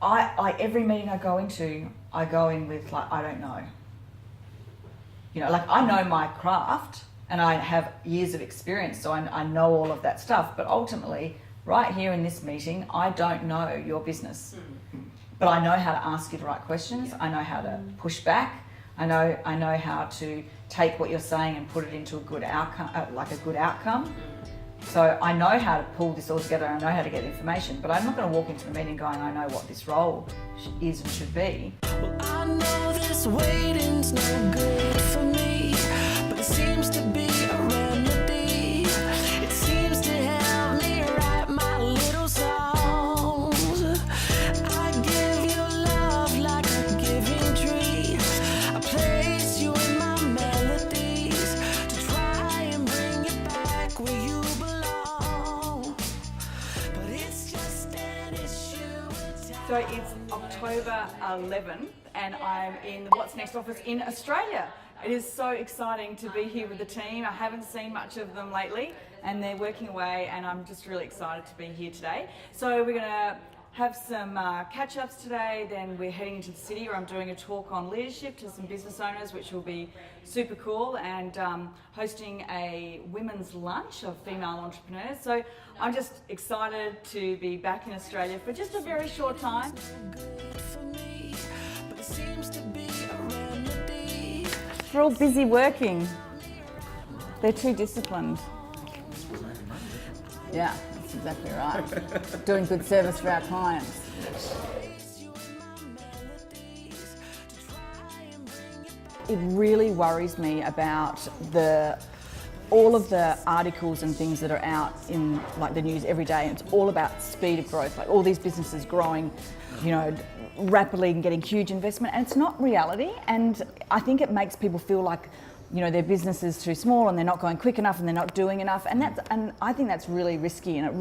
every meeting I go into, I go in with like, I don't know. You know, like I know my craft and I have years of experience, so I know all of that stuff. But ultimately, right here in this meeting, I don't know your business. But I know how to ask you the right questions. I know how to push back. I know how to take what you're saying and put it into a good outcome, like a good outcome. So I know how to pull this all together. I know how to get information. But I'm not going to walk into the meeting going, I know what this role is and should be. Well, I know this waiting's no good for me, but it seems to be a remedy. It seems to help me write my little songs. I give you love like a giving tree. I place you in my melodies to try and bring you back where you belong. But it's just an issue. So it's October 11th and I'm in the What's Next office in Australia. It is so exciting to be here with the team. I haven't seen much of them lately and they're working away and I'm just really excited to be here today. So we're going to have some catch-ups today, then we're heading into the city where I'm doing a talk on leadership to some business owners, which will be super cool, and hosting a women's lunch of female entrepreneurs. So I'm just excited to be back in Australia for just a very short time. They're all busy working. They're too disciplined. Yeah, that's exactly right. Doing good service for our clients. It really worries me about all of the articles and things that are out in like the news every day, and it's all about speed of growth, like all these businesses growing, you know, rapidly and getting huge investment, and it's not reality. And I think it makes people feel like, you know, their business is too small and they're not going quick enough and they're not doing enough, and I think that's really risky, and it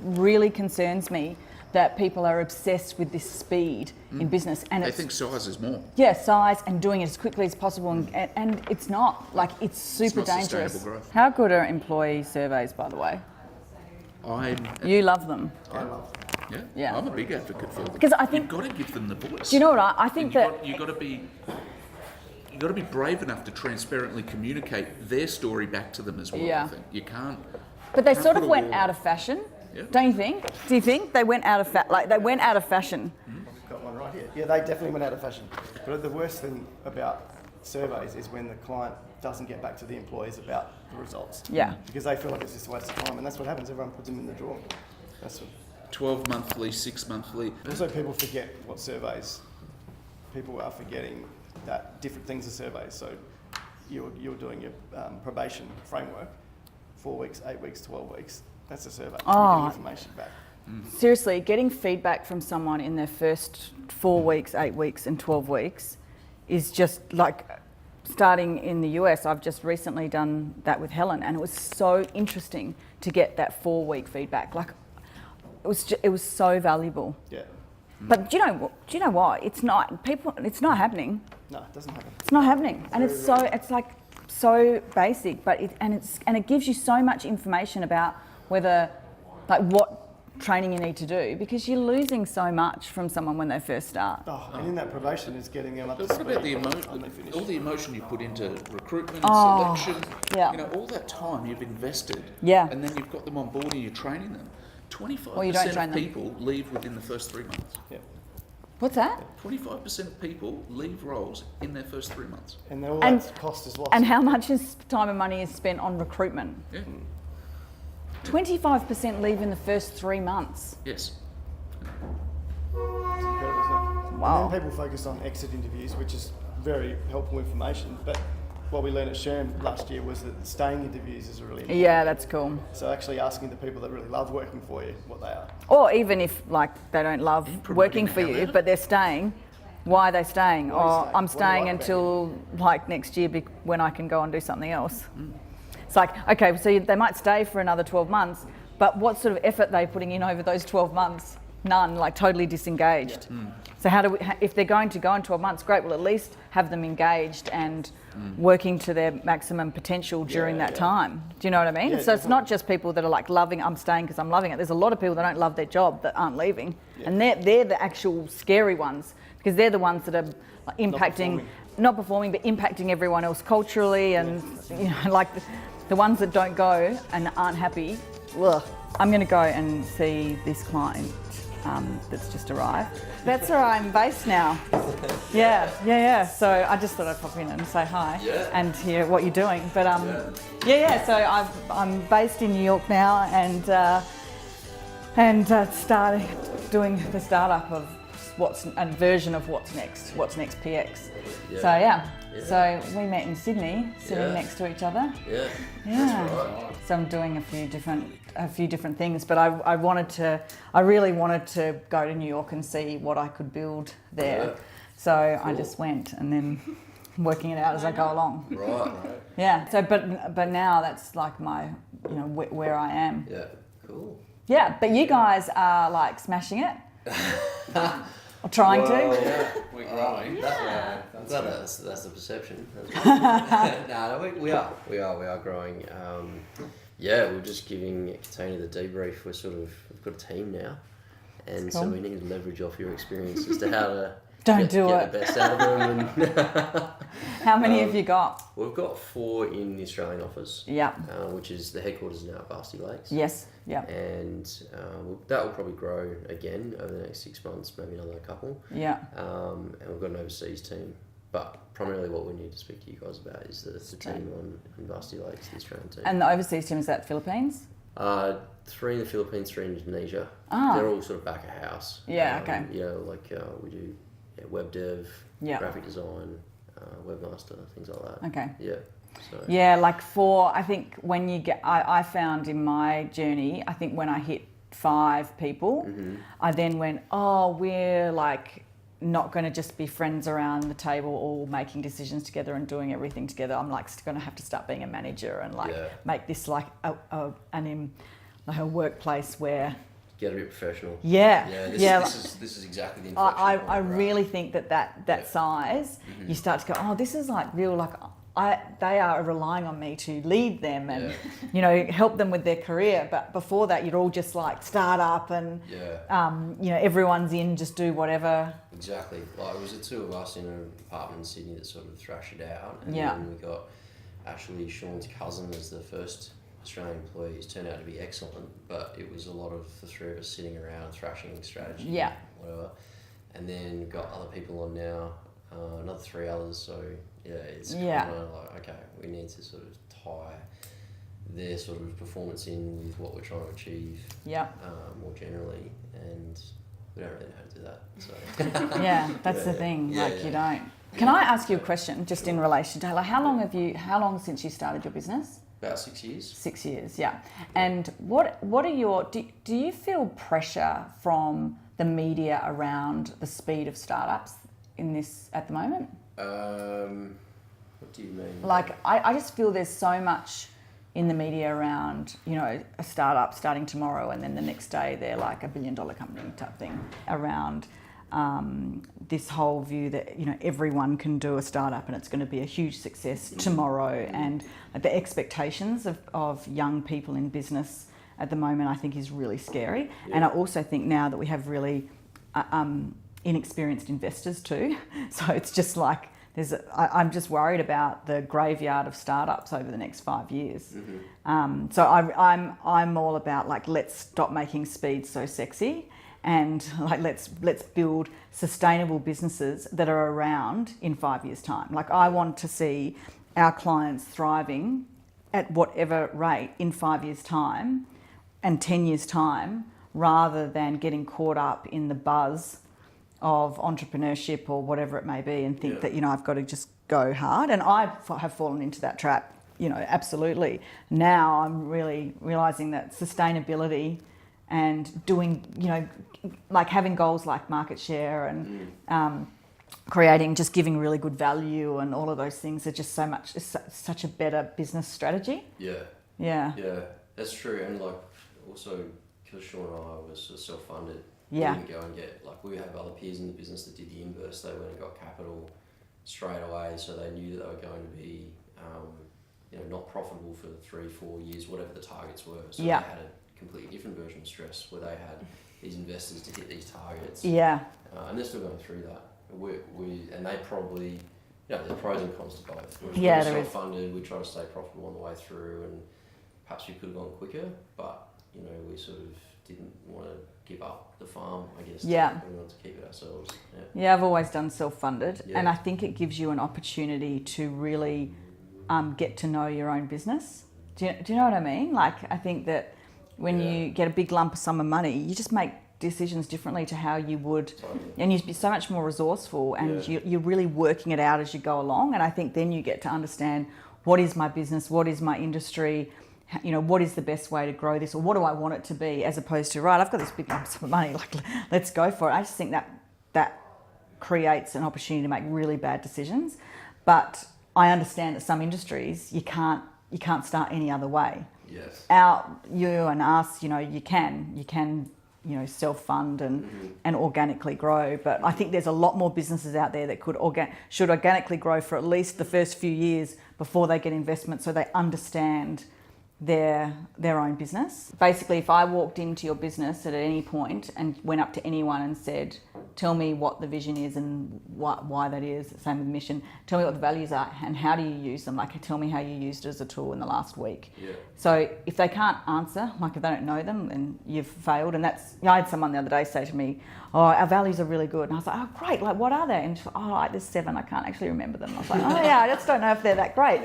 really concerns me that people are obsessed with this speed in business, and they think size is more. Yeah, size and doing it as quickly as possible, and it's not. Like, it's super It's not dangerous. sustainable growth. How good are employee surveys, by the way? You love them. I love them. Yeah. Yeah. I'm a big advocate for them. Because I think you've got to give them the voice. Do you know what I think you've got to be brave enough to transparently communicate their story back to them as well. Yeah. I think you can't. But they can't sort put of a went wall. out of fashion. Yeah. Don't you think? Do you think they went out of fashion? We've got one right here. Yeah, they definitely went out of fashion. But the worst thing about surveys is when the client doesn't get back to the employees about the results. Yeah. Because they feel like it's just a waste of time, and that's what happens. Everyone puts them in the drawer. That's what. 12 monthly, 6 monthly. Also, people forget what surveys. People are forgetting that different things are surveys. So you're doing your probation framework, 4 weeks, 8 weeks, 12 weeks. That's a survey. Oh. You're getting information back. Seriously, getting feedback from someone in their first 4 weeks, 8 weeks, and 12 weeks is just like starting in the US. I've just recently done that with Helen, and it was so interesting to get that 4-week feedback. Like, it was so valuable. Yeah. But do you know what? It's not happening. No, it doesn't happen. It's not happening, and it's like so basic. But it gives you so much information about whether, like, what training you need to do, because you're losing so much from someone when they first start. Oh, and in that probation is getting them up to But speed. what about the when emotion? they finish. All the emotion you put into recruitment, Oh, selection. yeah. You know, all that time you've invested. Yeah. And then you've got them on board and you're training them. 25% Well, you don't train of them. people leave within the first 3 months. Yeah. What's that? 25% of people leave roles in their first 3 months. And all And- that cost is lost. And how much time and money is spent on recruitment? Yeah. 25% leave in the first 3 months. Yes. It's incredible, isn't it? Wow. And then people focus on exit interviews, which is very helpful information. But what we learned at Sherm last year was that staying interviews is really important. Yeah, that's cool. So actually asking the people that really love working for you what they are. Or even if, like, they don't love promoting working the for hell you, out of but they're staying, why are they staying? Why are you Or staying? I'm What do you staying like about until, like, next year when I can go and do something else. It's like, okay, so they might stay for another 12 months, but what sort of effort are they putting in over those 12 months? None, like totally disengaged. So how do we, if they're going to go in 12 months, great, we'll at least have them engaged and working to their maximum potential during that time. Do you know what I mean? Yeah, so it's not just people that are like loving, I'm staying because I'm loving it. There's a lot of people that don't love their job that aren't leaving. And they're the actual scary ones, because they're the ones that are like, impacting, not performing, but impacting everyone else culturally, and you know, like the ones that don't go and aren't happy. Ugh. I'm going to go and see this client that's just arrived. That's where I'm based now. Yeah. So I just thought I'd pop in and say hi and hear what you're doing. But so I'm based in New York now, and started doing the startup of a version of What's Next PX. So we met in Sydney, sitting next to each other. Yeah. That's right. So I'm doing a few different things, but I really wanted to go to New York and see what I could build there. Yeah. So I just went, and then working it out as I go along. Right. Yeah. So but now that's like my where I am. Yeah. Cool. Yeah. But you guys are like smashing it. Or trying to. Yeah. We're growing. That's the perception. No, we are growing. We're just giving Katoni the debrief. We've got a team now, and so we need to leverage off your experience as to how to get the best out of them. And How many have you got? We've got 4 in the Australian office. Yeah. Which is the headquarters now at Varsity Lakes. Yes. Yeah. And that will probably grow again over the next 6 months, maybe another couple. Yeah. And we've got an overseas team. But primarily what we need to speak to you guys about is the team on Varsity Lakes, the Australian team. And the overseas team, is that Philippines? 3 in the Philippines, 3 in Indonesia. Ah. They're all sort of back of house. Yeah, okay. We do web dev, graphic design, webmaster, things like that. Okay. Yeah. So. Yeah, I think when you get, I found in my journey, I think when I hit 5 people, I then went, we're like not going to just be friends around the table all making decisions together and doing everything together. I'm like going to have to start being a manager and make this like a workplace where Get a bit professional. This is exactly the inflection point, I really think that size, you start to go, this is like real, like they are relying on me to lead them and help them with their career. But before that, you're all just like start up and everyone's in, just do whatever. Exactly. Like it was the 2 of us in an apartment in Sydney that sort of thrashed it out, and then we got actually Sean's cousin as the first Australian employees. Turned out to be excellent, but it was a lot of the 3 of us sitting around thrashing strategy, whatever. And then got other people on now, another 3 others. So it's kind of like, okay, we need to sort of tie their sort of performance in with what we're trying to achieve more generally, and we don't really know how to do that. So that's the thing. You don't. Can I ask you a question just in relation to how long since you started your business? About 6 years. 6 years, yeah. And what are your do you feel pressure from the media around the speed of startups in this at the moment? What do you mean? Like I just feel there's so much in the media around, a startup starting tomorrow and then the next day they're like $1 billion company type thing, around this whole view that everyone can do a startup and it's going to be a huge success tomorrow, and the expectations of young people in business at the moment I think is really scary. And I also think now that we have really inexperienced investors too, so it's just like I'm just worried about the graveyard of startups over the next 5 years. So I'm all about like, let's stop making speed so sexy, and like let's build sustainable businesses that are around in 5 years' time. Like I want to see our clients thriving at whatever rate in 5 years' time and 10 years' time, rather than getting caught up in the buzz of entrepreneurship or whatever it may be and think that I've got to just go hard. And I have fallen into that trap, absolutely. Now I'm really realizing that sustainability and doing, like having goals like market share and creating, just giving really good value and all of those things are just such a better business strategy. Yeah, that's true. And like also because Sean and I was self-funded Yeah. We didn't go and get, like, we have other peers in the business that did the inverse. They went and got capital straight away, so they knew that they were going to be, not profitable for 3-4 years, whatever the targets were. So Yeah. they had a completely different version of stress where they had these investors to hit these targets. Yeah. And they're still going through that. And they probably, there's pros and cons to both. Yeah, we're there is. self-funded, we try to stay profitable on the way through, and perhaps we could have gone quicker, but, we sort of didn't want to give up the farm, I guess. Yeah. We wanted to keep it ourselves. Yeah. Yeah, I've always done self-funded, Yeah. and I think it gives you an opportunity to really get to know your own business. Do you know what I mean? Like, I think that when you get a big lump of sum of money, you just make decisions differently to how you would, and you'd be so much more resourceful, and you're really working it out as you go along. And I think then you get to understand, what is my business, what is my industry, what is the best way to grow this, or what do I want it to be, as opposed to, right, I've got this big lump of money, like, let's go for it. I just think that creates an opportunity to make really bad decisions. But I understand that some industries you can't start any other way. Yes. You and us, you can self-fund and organically grow. But I think there's a lot more businesses out there that should organically grow for at least the first few years before they get investment, so they understand their own business. Basically, if I walked into your business at any point and went up to anyone and said, tell me what the vision is and why that is, same with mission, tell me what the values are and how do you use them, like, tell me how you used it as a tool in the last week. Yeah. So if they can't answer, like, if they don't know them, then you've failed. And that's, I had someone the other day say to me, oh, our values are really good. And I was like, oh, great, like, what are they? And she's like, oh, like, there's 7, I can't actually remember them. I was like, oh yeah, I just don't know if they're that great.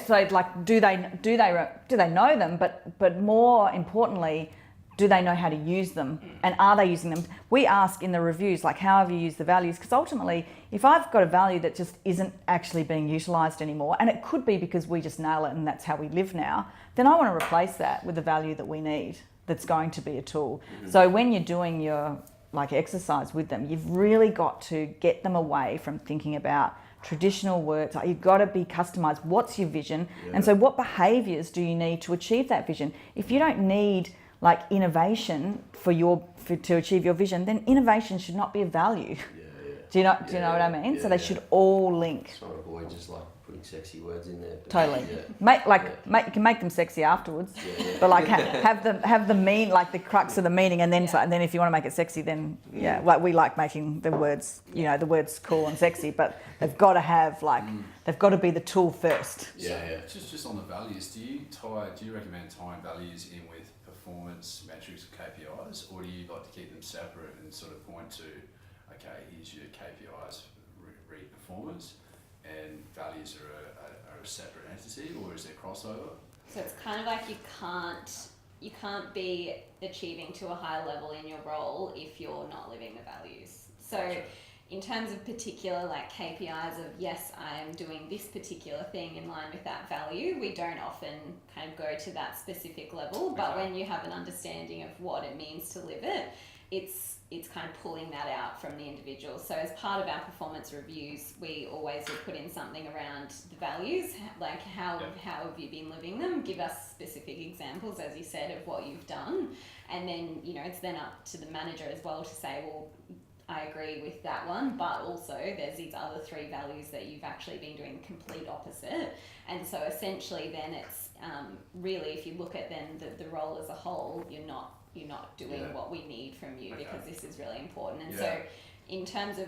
So like, do they know them? But more importantly, do they know how to use them, and are they using them? We ask in the reviews, like, how have you used the values? Because ultimately, if I've got a value that just isn't actually being utilised anymore, and it could be because we just nail it and that's how we live now, then I want to replace that with a value that we need, that's going to be a tool. So when you're doing your exercise with them, you've really got to get them away from thinking about traditional words. Like, you've got to be customised. What's your vision? Yeah. And so what behaviours do you need to achieve that vision? If you don't need innovation to achieve your vision, then innovation should not be a value. Do you know what I mean? So they should all link. Trying to avoid just putting sexy words in there. Totally. You can make them sexy afterwards, but have the mean, like, the crux of the meaning, and then and then if you want to make it sexy, then we like making the words, the words cool and sexy, but they've got to have they've got to be the tool first. Just on the values, do you recommend tying values in with performance metrics or KPIs, or do you like to keep them separate and sort of point to, okay, here's your KPIs, read performance, and values are a separate entity, or is there crossover? So it's kind of like you can't be achieving to a high level in your role if you're not living the values. So Gotcha. In terms of particular KPIs of, yes, I am doing this particular thing in line with that value, we don't often kind of go to that specific level, but when you have an understanding of what it means to live it, it's kind of pulling that out from the individual. So as part of our performance reviews, we always would put in something around the values, like how have you been living them? Give us specific examples, as you said, of what you've done. And then, it's then up to the manager as well to say, well, I agree with that one, but also there's these other 3 values that you've actually been doing the complete opposite. And so essentially then it's really, if you look at then the role as a whole, you're not doing what we need from you, because this is really important. And so in terms of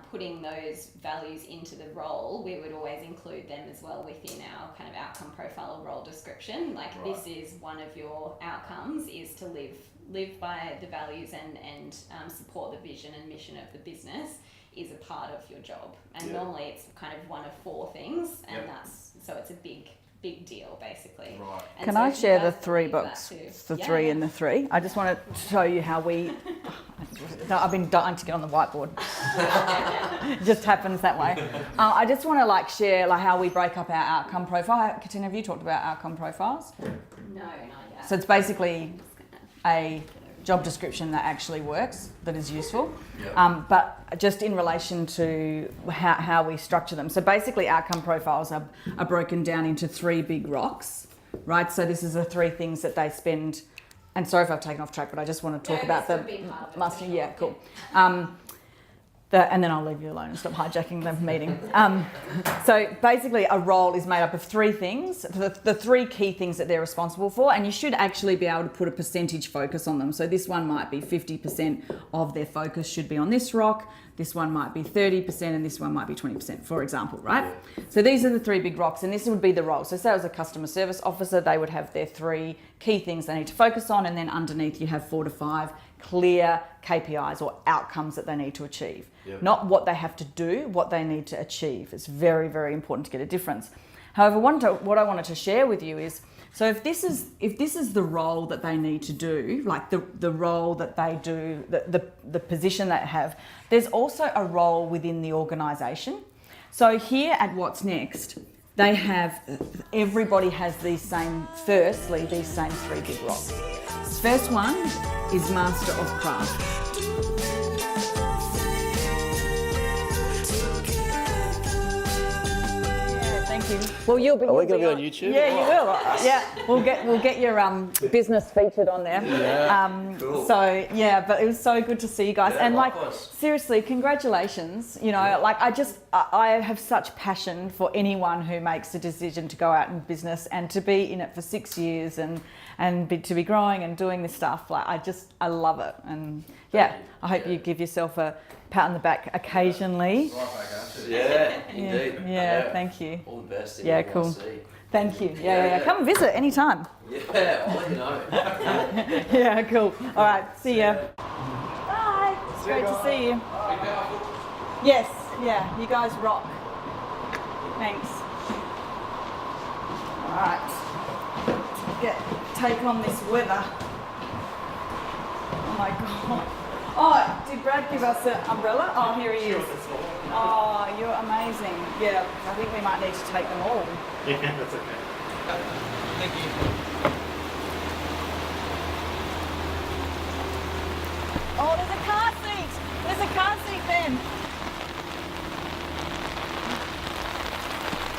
putting those values into the role, we would always include them as well within our kind of outcome profile or role description. This is one of your outcomes, is to live by the values and support the vision and mission of the business is a part of your job. And normally it's kind of one of 4 things, and so it's a big deal, basically. Right. And Can so I if you share the guys 3 believe that books, too. the 3 and the 3? I just want to show you how we. I've been dying to get on the whiteboard. It just happens that way. I just want to share how we break up our outcome profile. Katina, have you talked about outcome profiles? No, not yet. So it's basically a job description that actually works, that is useful. But just in relation to how we structure them. So basically outcome profiles are broken down into 3 big rocks, right? So this is the 3 things that they spend and sorry if I've taken off track, but I just want to talk about the mastering. Yeah, cool. And then I'll leave you alone and stop hijacking the meeting. So basically a role is made up of three things, the three key things that they're responsible for, and you should actually be able to put a percentage focus on them. So this one might be 50% of their focus should be on this rock, this one might be 30%, and this one might be 20%, for example, right? So these are the three big rocks, and this would be the role. So say as a customer service officer, they would have their three key things they need to focus on, and then underneath you have 4 to 5 clear KPIs or outcomes that they need to achieve. Yep. Not what they have to do, what they need to achieve. It's very, very important to get a difference. However, what I wanted to share with you is, so if this is the role that they need to do, like the role that they do, the position they have, there's also a role within the organisation. So here at What's Next, everybody has these same three big rocks. The first one is Master of Craft. Thank you. Well, you'll be. Are we going to be on YouTube? Yeah, you will. Yeah, we'll get your business featured on there. Yeah, cool. So yeah, but it was so good to see you guys, Yeah, and like likewise. seriously, congratulations. You know, like I have such passion for anyone who makes the decision to go out in business and to be in it for 6 years to be growing and doing this stuff. Like I love it, and yeah, I hope you give yourself a pat on the back occasionally. Right back at you. Yeah, indeed. Yeah, thank you. All the best. Yeah, cool. Thank you. Yeah. Come and visit anytime. Yeah, I'll let you know. Yeah, cool. All right, see ya. Bye. It's great to see you. Yes, yeah, you guys rock. Thanks. All right. Take on this weather. Oh my God. Oh, did Brad give us an umbrella? Oh, here he is. Oh, you're amazing. Yeah, I think we might need to take them all. Yeah, that's okay. Thank you. Oh, there's a car seat. There's a car seat, Ben.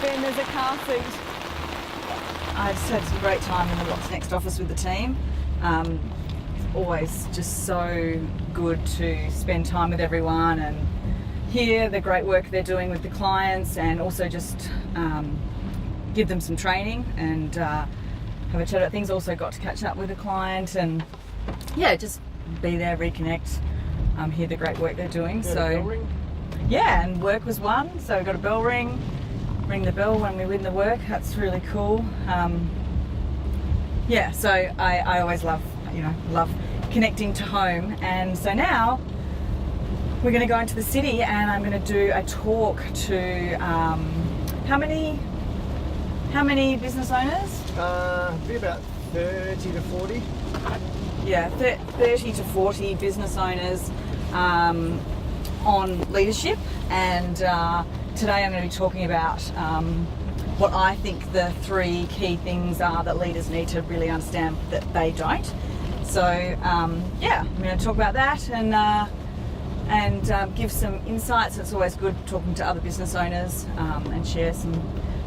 Ben, there's a car seat. I just had some great time in the What's Next office with the team. Always just so good to spend time with everyone and hear the great work they're doing with the clients, and also just give them some training and have a chat about things. Also got to catch up with a client and yeah, just be there, reconnect, hear the great work they're doing. So yeah, and work was won, so we got a bell ring the bell when we win the work. That's really cool. Yeah, so I always love connecting to home, and so now we're going to go into the city and I'm going to do a talk to how many business owners? Be about 30 to 40. Yeah, 30 to 40 business owners on leadership, and today I'm going to be talking about what I think the 3 key things are that leaders need to really understand that they don't. So yeah, I'm going to talk about that and give some insights. It's always good talking to other business owners and share some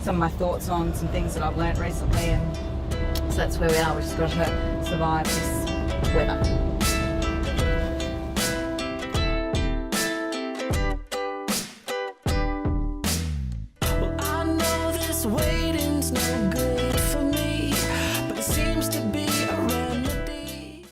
of my thoughts on some things that I've learnt recently, and so that's where we are. We've just got to survive this weather.